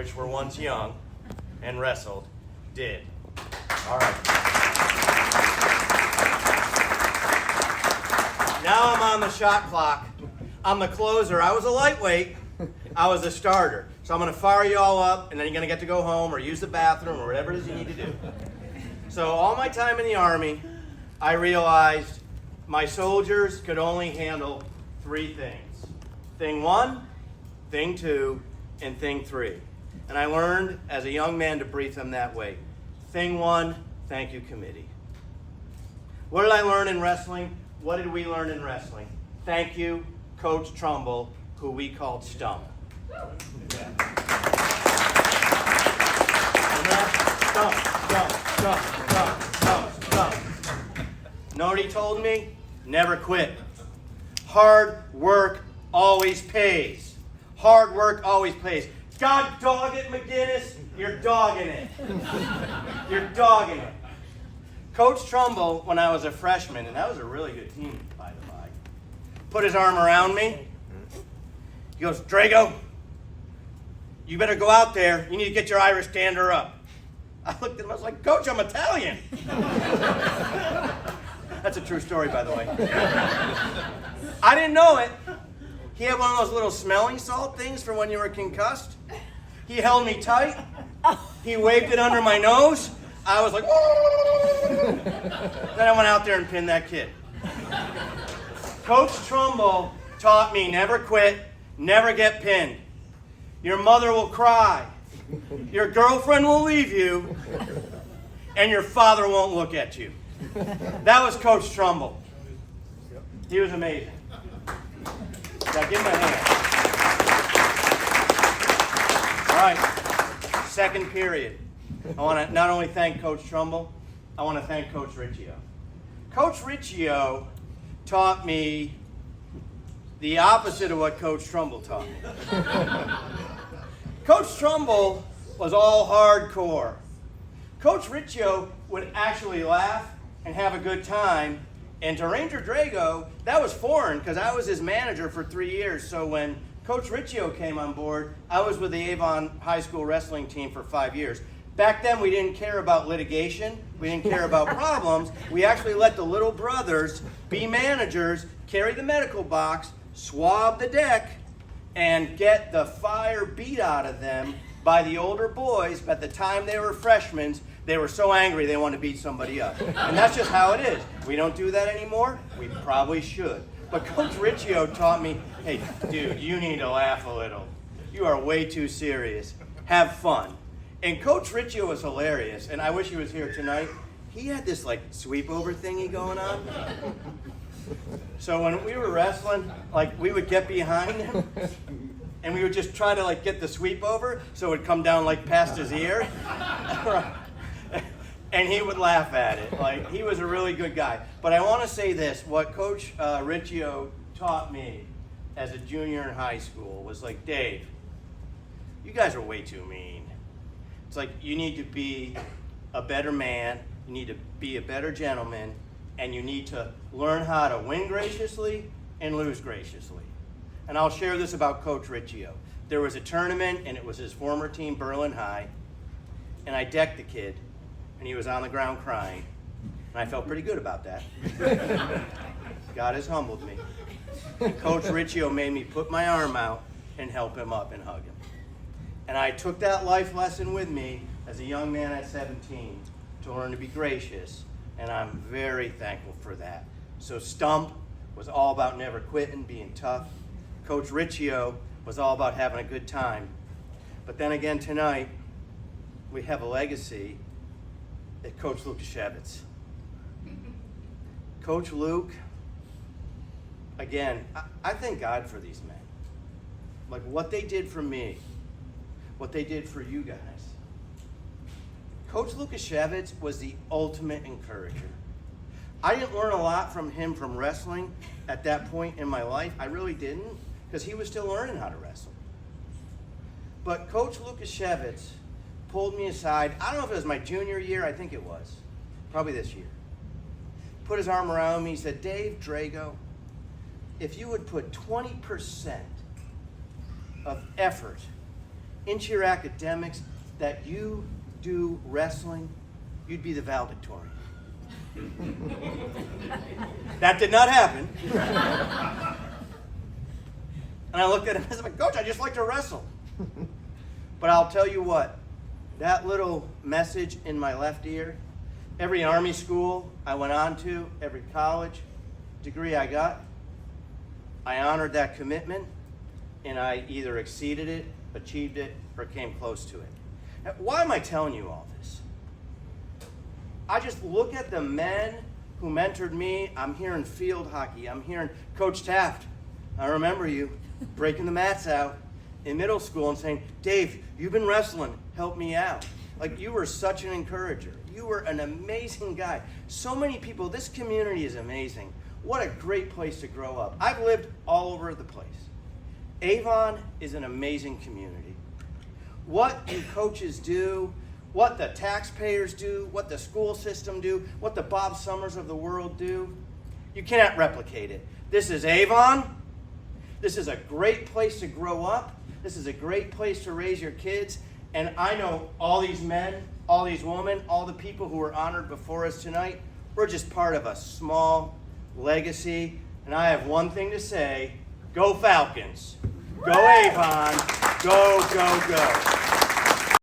which were once young and wrestled, did. All right. Now I'm on the shot clock. I'm the closer. I was a lightweight. I was a starter. So I'm going to fire you all up, and then you're going to get to go home or use the bathroom or whatever it is you need to do. So all my time in the Army, I realized my soldiers could only handle three things. Thing one, thing two, and thing three. And I learned as a young man to brief them that way. Thing one, thank you, committee. What did I learn in wrestling? What did we learn in wrestling? Thank you, Coach Trumbull, who we called Stump. Stump. Know what he told me? Never quit. Hard work always pays. Hard work always pays. God dog it, McGinnis. You're dogging it. You're dogging it. Coach Trumbull, when I was a freshman, and that was a really good team, by the by, put his arm around me. He goes, Drago, you better go out there. You need to get your Irish dander up. I looked at him, I was like, Coach, I'm Italian. That's a true story, by the way. I didn't know it. He had one of those little smelling salt things for when you were concussed. He held me tight. He waved it under my nose. I was like, then I went out there and pinned that kid. Coach Trumbull taught me never quit, never get pinned. Your mother will cry. Your girlfriend will leave you. And your father won't look at you. That was Coach Trumbull. He was amazing. Now give him a hand. All right, second period. I want to not only thank Coach Trumbull, I want to thank Coach Riccio. Coach Riccio taught me the opposite of what Coach Trumbull taught me. Coach Trumbull was all hardcore. Coach Riccio would actually laugh and have a good time. And to Ranger Drago, that was foreign because I was his manager for 3 years. So when Coach Riccio came on board, I was with the Avon High School wrestling team for 5 years. Back then, we didn't care about litigation. We didn't care about problems. We actually let the little brothers be managers, carry the medical box, swab the deck, and get the fire beat out of them by the older boys. But at the time they were freshmen, they were so angry they wanted to beat somebody up. And that's just how it is. We don't do that anymore. We probably should. But Coach Riccio taught me, hey, dude, you need to laugh a little. You are way too serious. Have fun. And Coach Riccio was hilarious, and I wish he was here tonight. He had this like sweep over thingy going on. So when we were wrestling, like we would get behind him, and we would just try to like get the sweep over, so it would come down like past his ear. And he would laugh at it. Like, he was a really good guy. But I want to say this. What Coach Riccio taught me as a junior in high school was like, Dave, you guys are way too mean. It's like you need to be a better man. You need to be a better gentleman. And you need to learn how to win graciously and lose graciously. And I'll share this about Coach Riccio. There was a tournament, and it was his former team, Avon High. And I decked the kid. And he was on the ground crying. And I felt pretty good about that. God has humbled me. And Coach Riccio made me put my arm out and help him up and hug him. And I took that life lesson with me as a young man at 17 to learn to be gracious. And I'm very thankful for that. So Stump was all about never quitting, being tough. Coach Riccio was all about having a good time. But then again tonight, we have a legacy at Coach Lukasiewicz. Coach Luke, again, I thank God for these men. Like what they did for me, what they did for you guys. Coach Lukasiewicz was the ultimate encourager. I didn't learn a lot from him from wrestling at that point in my life. I really didn't, because he was still learning how to wrestle. But Coach Lukasiewicz pulled me aside. I don't know if it was my junior year. I think it was. Probably this year. Put his arm around me. He said, Dave Drago, if you would put 20% of effort into your academics, that you do wrestling, you'd be the valedictorian. That did not happen. And I looked at him and I said, Coach, I just like to wrestle. But I'll tell you what, that little message in my left ear, every Army school I went on to, every college degree I got, I honored that commitment, and I either exceeded it, achieved it, or came close to it. Now, why am I telling you all this? I just look at the men who mentored me. I'm hearing field hockey. I'm hearing Coach Taft. I remember you breaking the mats out in middle school and saying, Dave, you've been wrestling. Help me out. Like, you were such an encourager. You were an amazing guy. So many people. This community is amazing. What a great place to grow up. I've lived all over the place. Avon is an amazing community. What you coaches do, what the taxpayers do, what the school system do, what the Bob Summers of the world do, you cannot replicate it. This is Avon. This is a great place to grow up. This is a great place to raise your kids. And I know all these men, all these women, all the people who were honored before us tonight, we're just part of a small legacy. And I have one thing to say: go Falcons, go Avon, go, go, go.